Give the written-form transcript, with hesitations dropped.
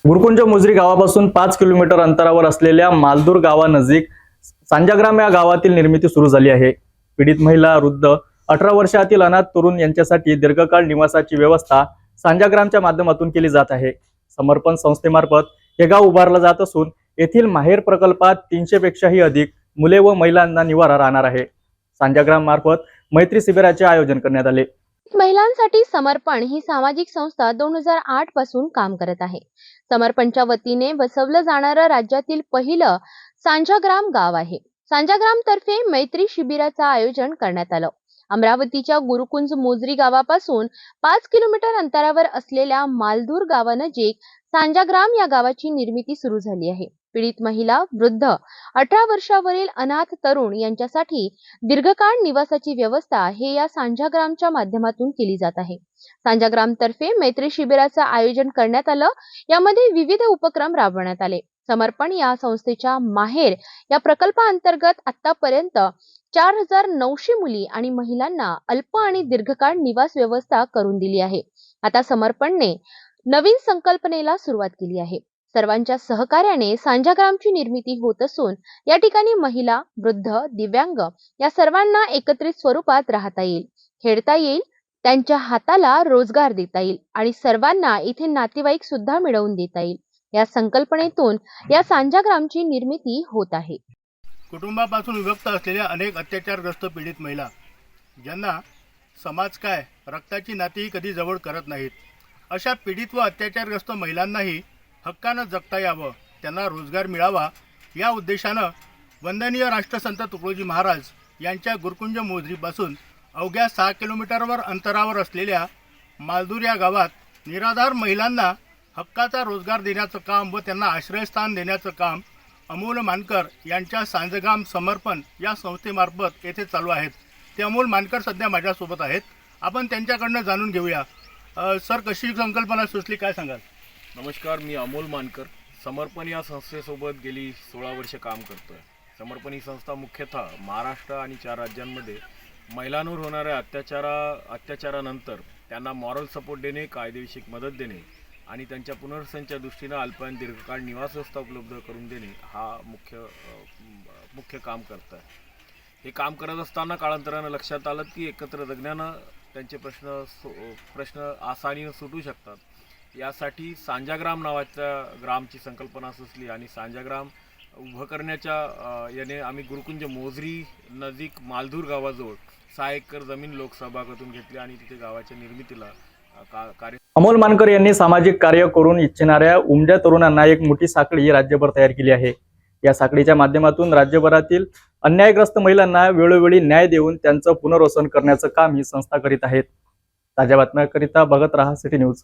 गुरुकुंज मोजरी गावापासून 5 किलोमीटर अंतरावर असलेल्या मालदूर गावानजीक सांजाग्राम या गावातील निर्मिती सुरू झाली आहे। पीडित महिला, वृद्ध, 18 वर्षातील अनाथ तरुण यांच्यासाठी दीर्घकाळ निवासाची व्यवस्था सांजाग्रामच्या माध्यमातून केली जात आहे। समर्पण संस्थेमार्फत हे गाव उभारलं जात असून येथील माहेर प्रकल्पात 300 पेक्षाही अधिक मुले व महिलांना निवारा राहणार आहे। सांजाग्राम मार्फत मैत्री शिबिराचे आयोजन करण्यात आले। महिलांसाठी समर्पण ही सामाजिक संस्था 2008 पासून काम करत आहे। समर्पणच्या वतीने वसवलं जाणारं राज्यातील पहिलं सांजाग्राम गाव आहे। सांजाग्राम तर्फे मैत्री शिबिराचं आयोजन करण्यात आलं। अमरावतीच्या गुरुकुंज मोजरी गावापासून 5 किलोमीटर अंतरावर असलेल्या मालदूर गावानजीक सांजाग्राम या गावाची निर्मिती सुरू झाली आहे। पीडित महिला, वृद्ध, 18 वर्षावरील अनाथ तरुण यांच्यासाठी दीर्घकाळ निवासाची व्यवस्था हे या सांजाग्रामच्या माध्यमातून केली जात आहे। सांजाग्राम तर्फे मैत्री शिबिराचं आयोजन करण्यात आलं। यामध्ये विविध उपक्रम राबवण्यात आले। समर्पण या संस्थेच्या माहेर या प्रकल्पाअंतर्गत आतापर्यंत 4900 मुली आणि महिलांना अल्प आणि दीर्घकाळ निवास व्यवस्था करून दिली आहे। आता समर्पणने नवीन संकल्पनेला सुरुवात केली आहे। सर्वांच्या सहकार्याने सांजाग्रामची निर्मिती होत असून या ठिकाणी महिला, वृद्ध, दिव्यांग या सर्वांना एकत्रित स्वरूपात राहता येईल, खेळता येईल, त्यांच्या हाताला रोजगार देता येईल आणि सर्वांना इथे नातेवाईक सुद्धा मिळवून देता येईल। या संकल्पनेतून या सांजाग्रामची निर्मिती होत आहे। कुटुंबापासून विभक्त असलेल्या अनेक अत्याचारग्रस्त पीडित महिला, ज्यांना समाज काय रक्ताची नातीही कधी जवळ करत नाहीत, अशा पीडित व अत्याचारग्रस्त महिलांनाही हक्कानं जगता यावं, त्यांना रोजगार मिळावा या उद्देशानं वंदनीय राष्ट्रसंत तुकडोजी महाराज यांच्या गुरुकुंज मोजरीपासून अवघ्या 6 किलोमीटरवर अंतरावर असलेल्या मालदूर या गावात निराधार महिलांना हक्काचा रोजगार देण्याचं काम व त्यांना आश्रयस्थान देण्याचं काम अमोल मानकर यांच्या सांजाग्राम समर्पण या संस्थेमार्फत येथे चालू आहेत। ते अमोल मानकर सध्या माझ्यासोबत आहेत। आपण त्यांच्याकडनं जाणून घेऊया। सर, कशी संकल्पना सुचली, काय सांगाल? नमस्कार, मी अमोल मानकर समर्पण या संस्थेसोबत गेली 16 वर्ष काम करतोय। समर्पण ही संस्था मुख्यतः महाराष्ट्र आणि 4 राज्यांमध्ये महिलांवर होणाऱ्या अत्याचारानंतर त्यांना मॉरल सपोर्ट देणे, कायदेविषयक मदत देणे आणि त्यांच्या पुनर्वसनाच्या दृष्टीने अल्प आणि दीर्घकाळ निवास व्यवस्था उपलब्ध करून देणे हा मुख्य काम करत आहे। हे काम करत असताना कालांतरानं लक्षात आलं की एकत्र जगण्यानं त्यांचे प्रश्न आसानीनं सुटू शकतात। यासाठी सांजाग्राम नावाच्या ग्रामची संकल्पना सुचली आणि सांजाग्राम उभं करण्याच्या याने आम्ही गुरुकुंज मोजरी नजीक मालदूर गावाजवळ 6 एकर जमीन लोकसहभागातून घेतली आणि तिथे गावाच्या निर्मितीला कार्य। अमोल मानकर यांनी सामाजिक कार्य करून इच्छिणाऱ्या उमद्या तरुणांना एक मोठी साखळी राज्यभर तयार केली आहे। या साखळीच्या माध्यमातून राज्यभरातील अन्यायग्रस्त महिलांना वेळोवेळी न्याय देऊन त्यांचं पुनर्वसन करण्याचं काम ही संस्था करीत आहे। ताज्या बातम्यांकरिता बघत रहा सिटी न्यूज।